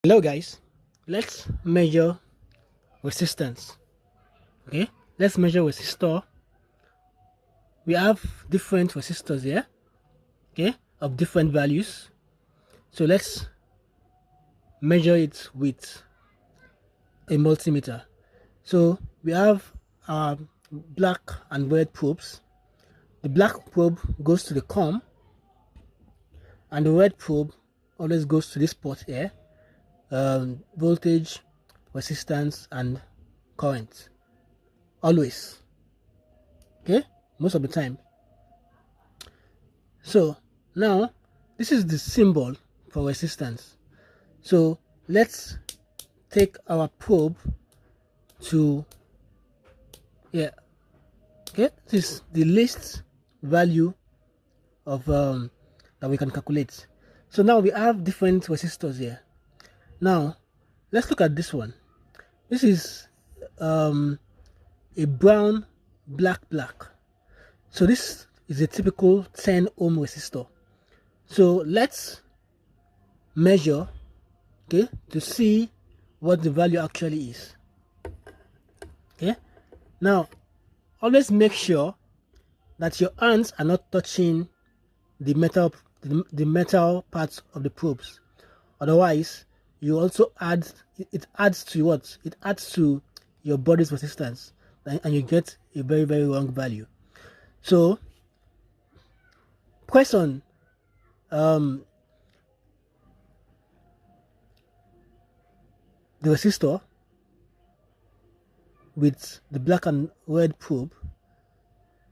Hello guys, let's measure resistance. Okay, let's measure resistor. We have different resistors here, okay, of different values. So let's measure it with a multimeter. So we have our black and red probes. The black probe goes to the COM and the red probe always goes to this port here, voltage, resistance and current, always, okay, most of the time. So now this is the symbol for resistance. So let's take our probe to here. Okay, this is the least value of that we can calculate. So now we have different resistors here. Now let's look at this one. This is a brown black. So this is a typical 10 ohm resistor. So let's measure, okay, to see what the value actually is. Okay, now always make sure that your hands are not touching the metal parts of the probes. Otherwise you also add it adds to what it adds to your body's resistance, and you get a very wrong value. So press on the resistor with the black and red probe.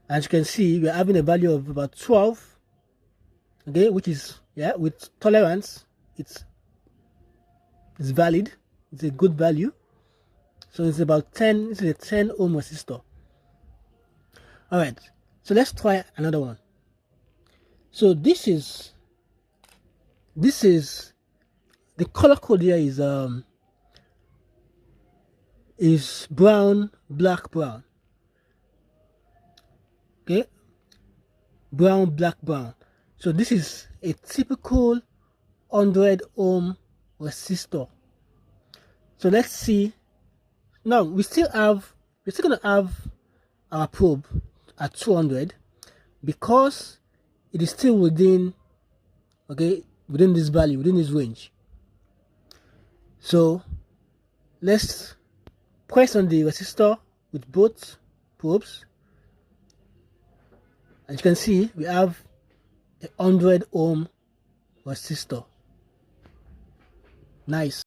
As you can see, we're having a value of about 12, okay, which is, yeah, with tolerance it's valid, it's a good value. So it's about 10, this is a 10 ohm resistor. All right, so let's try another one. So this is the color code here is brown black brown. Okay, brown black brown. So this is a typical 100 ohm resistor. So let's see. Now we're still gonna have our probe at 200 because it is still within, okay, within this value, within this range. So let's press on the resistor with both probes. As you can see, we have a 100 ohm resistor. Nice.